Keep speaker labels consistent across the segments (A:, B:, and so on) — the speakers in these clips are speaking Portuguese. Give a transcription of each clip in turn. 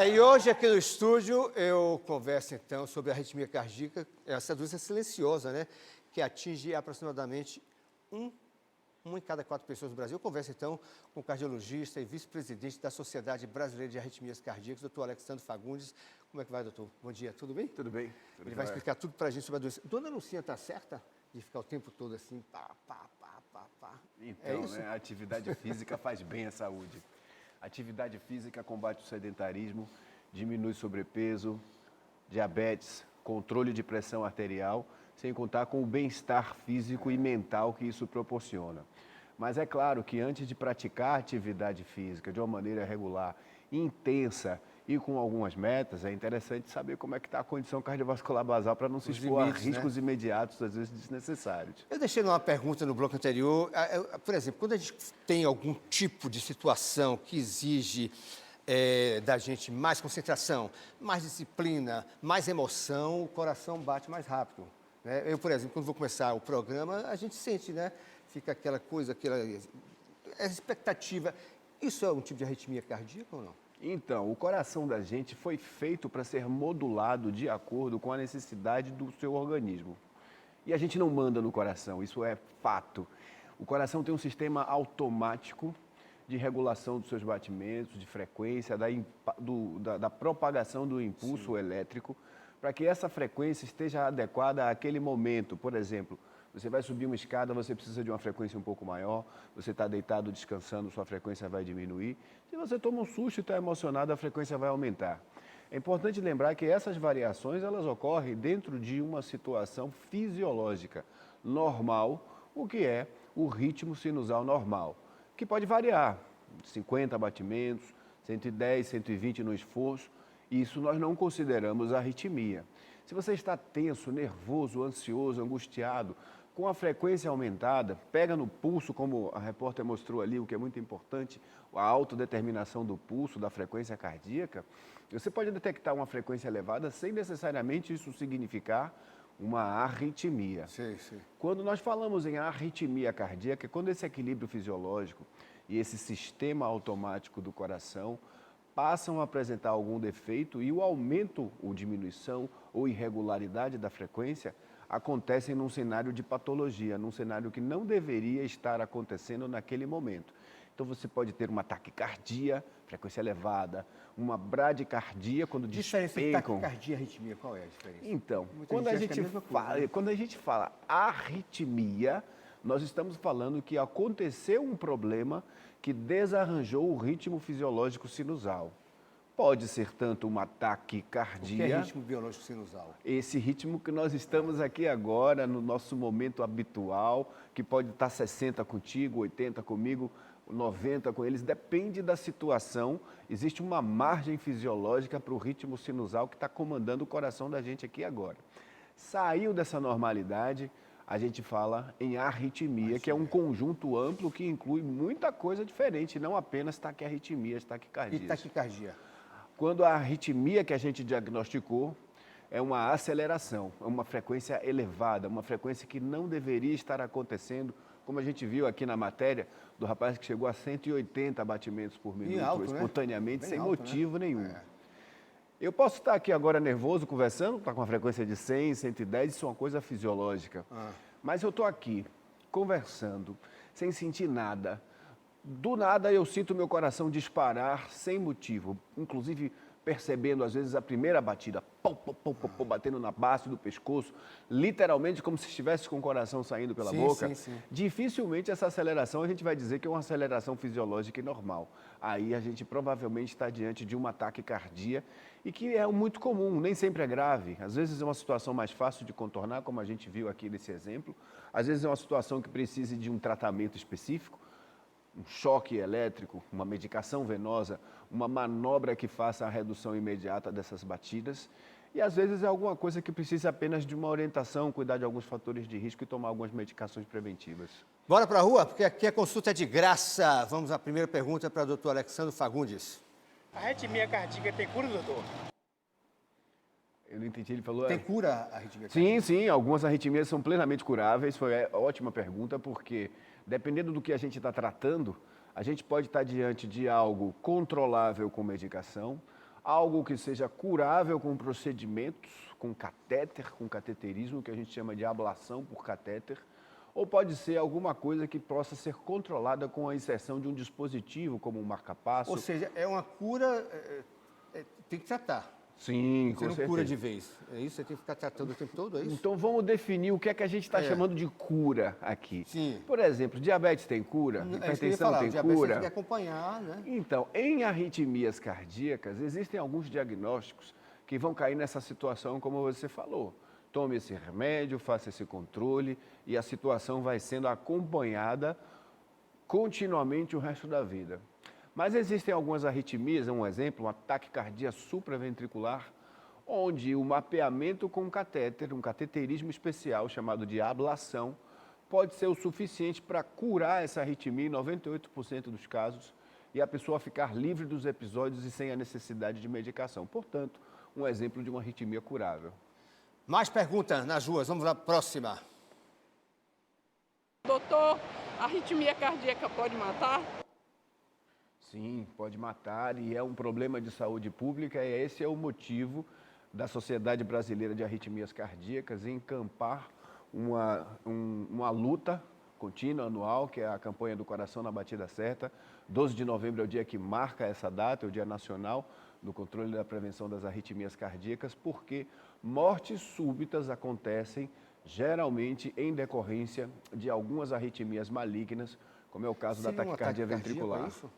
A: E hoje aqui no estúdio eu converso então sobre a arritmia cardíaca, essa doença silenciosa, né? Que atinge aproximadamente uma em cada 4 pessoas no Brasil. Eu converso então com o cardiologista e vice-presidente da Sociedade Brasileira de Arritmias Cardíacas, doutor Alexandre Fagundes. Como é que vai, doutor? Bom dia, tudo bem?
B: Tudo bem.
A: Ele vai explicar tudo pra gente sobre a doença. Dona Lucinha está certa de ficar o tempo todo assim, pá, pá, pá, pá, pá?
B: Então, né, a atividade física faz bem à saúde. A atividade física combate o sedentarismo, diminui sobrepeso, diabetes, controle de pressão arterial, sem contar com o bem-estar físico e mental que isso proporciona. Mas é claro que antes de praticar atividade física de uma maneira regular, intensa e com algumas metas, é interessante saber como é que está a condição cardiovascular basal para não se expor a riscos imediatos, às vezes desnecessários.
A: Eu deixei uma pergunta no bloco anterior. Por exemplo, quando a gente tem algum tipo de situação que exige da gente mais concentração, mais disciplina, mais emoção, o coração bate mais rápido, né? Eu, por exemplo, quando vou começar o programa, a gente sente, né? Fica aquela coisa, aquela expectativa. Isso é um tipo de arritmia cardíaca ou não?
B: Então, o coração da gente foi feito para ser modulado de acordo com a necessidade do seu organismo. E a gente não manda no coração, isso é fato. O coração tem um sistema automático de regulação dos seus batimentos, de frequência, da propagação do impulso elétrico, para que essa frequência esteja adequada àquele momento. Por exemplo, você vai subir uma escada, você precisa de uma frequência um pouco maior, você está deitado, descansando, sua frequência vai diminuir. Se você toma um susto e está emocionado, a frequência vai aumentar. É importante lembrar que essas variações, elas ocorrem dentro de uma situação fisiológica normal, o que é o ritmo sinusal normal, que pode variar, 50 batimentos, 110, 120 no esforço. Isso nós não consideramos arritmia. Se você está tenso, nervoso, ansioso, angustiado, com a frequência aumentada, pega no pulso, como a repórter mostrou ali, o que é muito importante, a autodeterminação do pulso, da frequência cardíaca, você pode detectar uma frequência elevada sem necessariamente isso significar uma arritmia.
A: Sim, sim.
B: Quando nós falamos em arritmia cardíaca, é quando esse equilíbrio fisiológico e esse sistema automático do coração passam a apresentar algum defeito e o aumento ou diminuição ou irregularidade da frequência acontecem num cenário de patologia, num cenário que não deveria estar acontecendo naquele momento. Então você pode ter uma taquicardia, frequência elevada, uma bradicardia, quando
A: Diferença entre
B: despencam.
A: taquicardia e arritmia, qual é a diferença?
B: Então,
A: Muita
B: quando a
A: gente acha que é
B: gente
A: a mesma coisa, né?
B: quando a gente fala arritmia, nós estamos falando que aconteceu um problema que desarranjou o ritmo fisiológico sinusal. Pode ser tanto uma
A: O que é
B: taquicardia,
A: ritmo biológico sinusal?
B: esse ritmo que nós estamos aqui agora, no nosso momento habitual, que pode estar 60 contigo, 80 comigo, 90 com eles, depende da situação. Existe uma margem fisiológica para o ritmo sinusal que está comandando o coração da gente aqui agora. Saiu dessa normalidade, a gente fala em arritmia, que é um conjunto amplo que inclui muita coisa diferente, não apenas taquiarritmias,
A: E
B: taquicardias.
A: taquicardia?
B: Quando a arritmia que a gente diagnosticou é uma aceleração, é uma frequência elevada, uma frequência que não deveria estar acontecendo, como a gente viu aqui na matéria do rapaz que chegou a 180 batimentos por minuto,
A: alto, né?
B: espontaneamente,
A: Bem
B: sem
A: alto,
B: motivo
A: né?
B: nenhum. Eu posso estar aqui agora nervoso, conversando, está com uma frequência de 100, 110, isso é uma coisa fisiológica. Mas eu estou aqui, conversando, sem sentir nada. Do nada eu sinto meu coração disparar sem motivo, inclusive percebendo às vezes a primeira batida, pum, pum, pum, pum, pum, batendo na base do pescoço, literalmente como se estivesse com o coração saindo pela
A: Sim,
B: boca.
A: sim, sim.
B: Dificilmente essa aceleração a gente vai dizer que é uma aceleração fisiológica e normal. Aí a gente provavelmente está diante de um ataque cardíaco e que é muito comum, nem sempre é grave. Às vezes é uma situação mais fácil de contornar, como a gente viu aqui nesse exemplo. Às vezes é uma situação que precisa de um tratamento específico, um choque elétrico, uma medicação venosa, uma manobra que faça a redução imediata dessas batidas. E às vezes é alguma coisa que precisa apenas de uma orientação, cuidar de alguns fatores de risco e tomar algumas medicações preventivas.
A: Bora para a rua, porque aqui a consulta é de graça. Vamos à primeira pergunta para o doutor Alexandre Fagundes.
C: A arritmia cardíaca tem cura, doutor?
B: Eu não entendi, ele falou...
A: Tem cura a arritmia
B: Sim,
A: cardíaca?
B: sim, algumas arritmias são plenamente curáveis, foi ótima pergunta, porque dependendo do que a gente está tratando, a gente pode estar diante de algo controlável com medicação, algo que seja curável com procedimentos, com catéter, com cateterismo, que a gente chama de ablação por catéter, ou pode ser alguma coisa que possa ser controlada com a inserção de um dispositivo, como um marca-passo.
A: Ou seja, é uma cura, tem que tratar.
B: Sim,
A: Você
B: com
A: não
B: certeza.
A: cura de vez. É isso? Você tem que ficar tratando o tempo todo, é isso?
B: Então vamos definir o que é que a gente está chamando de cura aqui.
A: Sim.
B: Por exemplo, diabetes tem cura?
A: É isso que eu ia
B: Hipertensão
A: falar, o
B: tem
A: diabetes você
B: cura?
A: tem que acompanhar, né?
B: Então, em arritmias cardíacas, existem alguns diagnósticos que vão cair nessa situação, como você falou. Tome esse remédio, faça esse controle e a situação vai sendo acompanhada continuamente o resto da vida. Mas existem algumas arritmias, um exemplo, um ataque cardíaco supraventricular, onde o mapeamento com um catéter, um cateterismo especial chamado de ablação, pode ser o suficiente para curar essa arritmia em 98% dos casos e a pessoa ficar livre dos episódios e sem a necessidade de medicação. Portanto, um exemplo de uma arritmia curável.
A: Mais perguntas nas ruas, vamos lá, próxima.
D: Doutor, a arritmia cardíaca pode matar?
B: Sim, pode matar e é um problema de saúde pública e esse é o motivo da Sociedade Brasileira de Arritmias Cardíacas encampar uma luta contínua, anual, que é a campanha do Coração na Batida Certa. 12 de novembro é o dia que marca essa data, é o Dia Nacional do Controle e da Prevenção das Arritmias Cardíacas, porque mortes súbitas acontecem geralmente em decorrência de algumas arritmias malignas, como é o caso da
A: Seria um
B: taquicardia
A: ataque cardíaco,
B: ventricular.
A: é isso?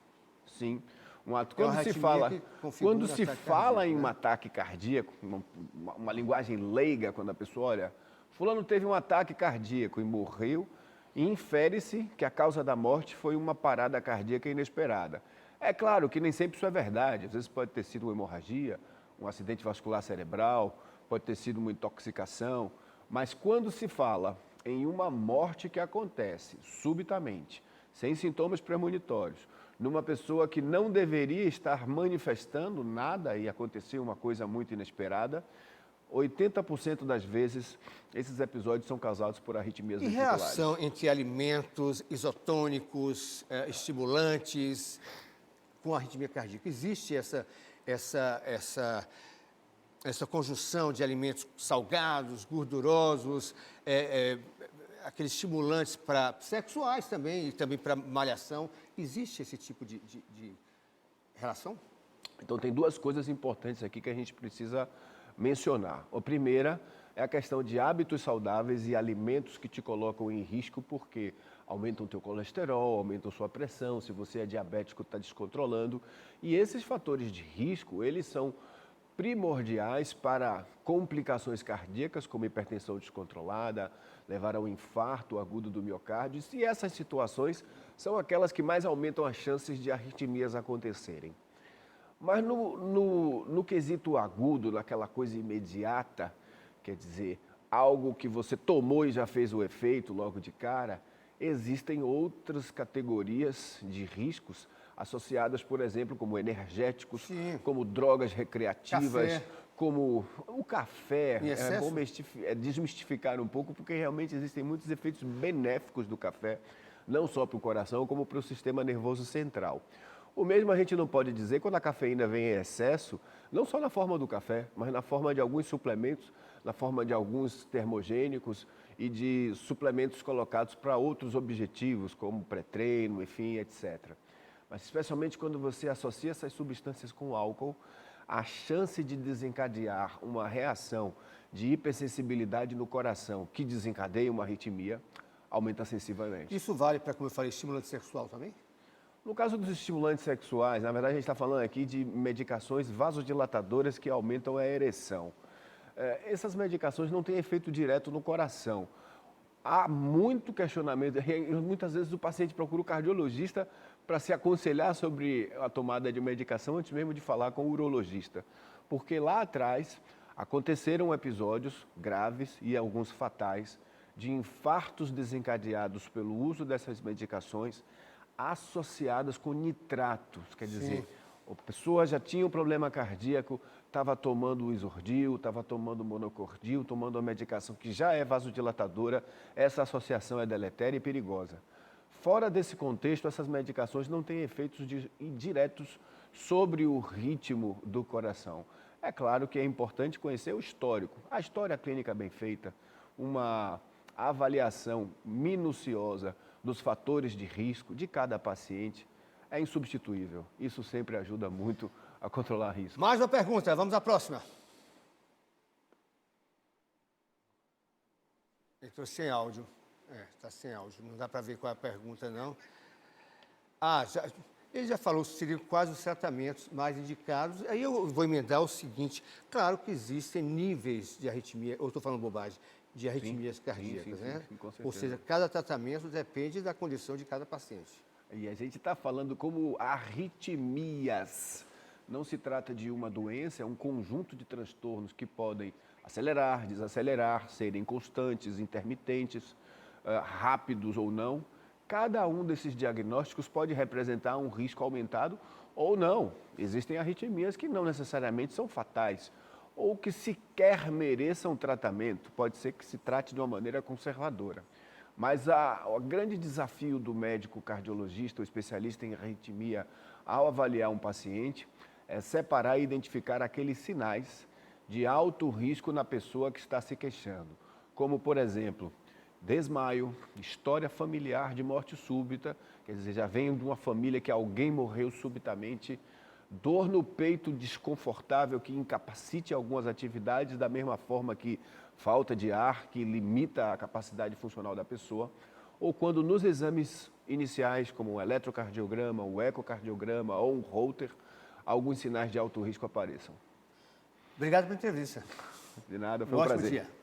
B: Sim.
A: uma
B: Quando se
A: arritmia
B: fala,
A: que configura
B: quando se
A: ataque
B: fala
A: cardíaco,
B: em um
A: né?
B: ataque cardíaco, uma linguagem leiga, quando a pessoa olha, fulano teve um ataque cardíaco e morreu, e infere-se que a causa da morte foi uma parada cardíaca inesperada. É claro que nem sempre isso é verdade, às vezes pode ter sido uma hemorragia, um acidente vascular cerebral, pode ter sido uma intoxicação, mas quando se fala em uma morte que acontece subitamente, sem sintomas premonitórios, numa pessoa que não deveria estar manifestando nada e aconteceu uma coisa muito inesperada, 80% das vezes esses episódios são causados por arritmias
A: E
B: ventriculares.
A: relação entre alimentos isotônicos, estimulantes, com arritmia cardíaca? Existe essa conjunção de alimentos salgados, gordurosos, aqueles estimulantes sexuais também, e também para malhação? Existe esse tipo de relação?
B: Então, tem duas coisas importantes aqui que a gente precisa mencionar. A primeira é a questão de hábitos saudáveis e alimentos que te colocam em risco, porque aumentam o teu colesterol, aumentam sua pressão, se você é diabético, está descontrolando. E esses fatores de risco, eles são primordiais para complicações cardíacas, como hipertensão descontrolada, levar ao infarto agudo do miocárdio. E essas situações são aquelas que mais aumentam as chances de arritmias acontecerem. Mas no quesito agudo, naquela coisa imediata, quer dizer, algo que você tomou e já fez o efeito logo de cara, existem outras categorias de riscos associadas, por exemplo, como energéticos,
A: Sim.
B: como drogas recreativas,
A: Café.
B: como o café.
A: Em
B: É
A: excesso?
B: bom desmistificar um pouco, porque realmente existem muitos efeitos benéficos do café, não só para o coração, como para o sistema nervoso central. O mesmo a gente não pode dizer quando a cafeína vem em excesso, não só na forma do café, mas na forma de alguns suplementos, na forma de alguns termogênicos e de suplementos colocados para outros objetivos, como pré-treino, enfim, etc. Mas especialmente quando você associa essas substâncias com álcool, a chance de desencadear uma reação de hipersensibilidade no coração que desencadeia uma arritmia aumenta sensivelmente.
A: Isso vale para, como eu falei, estimulante sexual também?
B: No caso dos estimulantes sexuais, na verdade a gente está falando aqui de medicações vasodilatadoras que aumentam a ereção. Essas medicações não têm efeito direto no coração. Há muito questionamento, e muitas vezes o paciente procura o cardiologista para se aconselhar sobre a tomada de medicação antes mesmo de falar com o urologista. Porque lá atrás aconteceram episódios graves e alguns fatais de infartos desencadeados pelo uso dessas medicações associadas com nitratos, quer dizer, a pessoa já tinha um problema cardíaco, estava tomando o isordil, estava tomando o monocordil, tomando uma medicação que já é vasodilatadora, essa associação é deletéria e perigosa. Fora desse contexto, essas medicações não têm efeitos diretos sobre o ritmo do coração. É claro que é importante conhecer o histórico, a história clínica bem feita, uma avaliação minuciosa dos fatores de risco de cada paciente é insubstituível. Isso sempre ajuda muito a controlar risco.
A: Mais uma pergunta, vamos à próxima. Entrou sem áudio. Está sem áudio, não dá para ver qual é a pergunta, não. Ele já falou que seriam quais os tratamentos mais indicados. Aí eu vou emendar o seguinte: claro que existem níveis de arritmia, ou estou falando bobagem, de arritmias cardíacas, né?
B: Sim, com certeza.
A: Ou seja, cada tratamento depende da condição de cada paciente.
B: E a gente está falando como arritmias. Não se trata de uma doença, é um conjunto de transtornos que podem acelerar, desacelerar, serem constantes, intermitentes, rápidos ou não. Cada um desses diagnósticos pode representar um risco aumentado ou não. Existem arritmias que não necessariamente são fatais ou que sequer mereçam tratamento. Pode ser que se trate de uma maneira conservadora. Mas o grande desafio do médico cardiologista ou especialista em arritmia ao avaliar um paciente é separar e identificar aqueles sinais de alto risco na pessoa que está se queixando, como, por exemplo, desmaio, história familiar de morte súbita, quer dizer, já vem de uma família que alguém morreu subitamente, dor no peito desconfortável que incapacite algumas atividades, da mesma forma que falta de ar, que limita a capacidade funcional da pessoa, ou quando nos exames iniciais, como o eletrocardiograma, o ecocardiograma ou um Holter, alguns sinais de alto risco apareçam.
A: Obrigado pela entrevista.
B: De nada, foi um
A: Ótimo
B: prazer.
A: dia.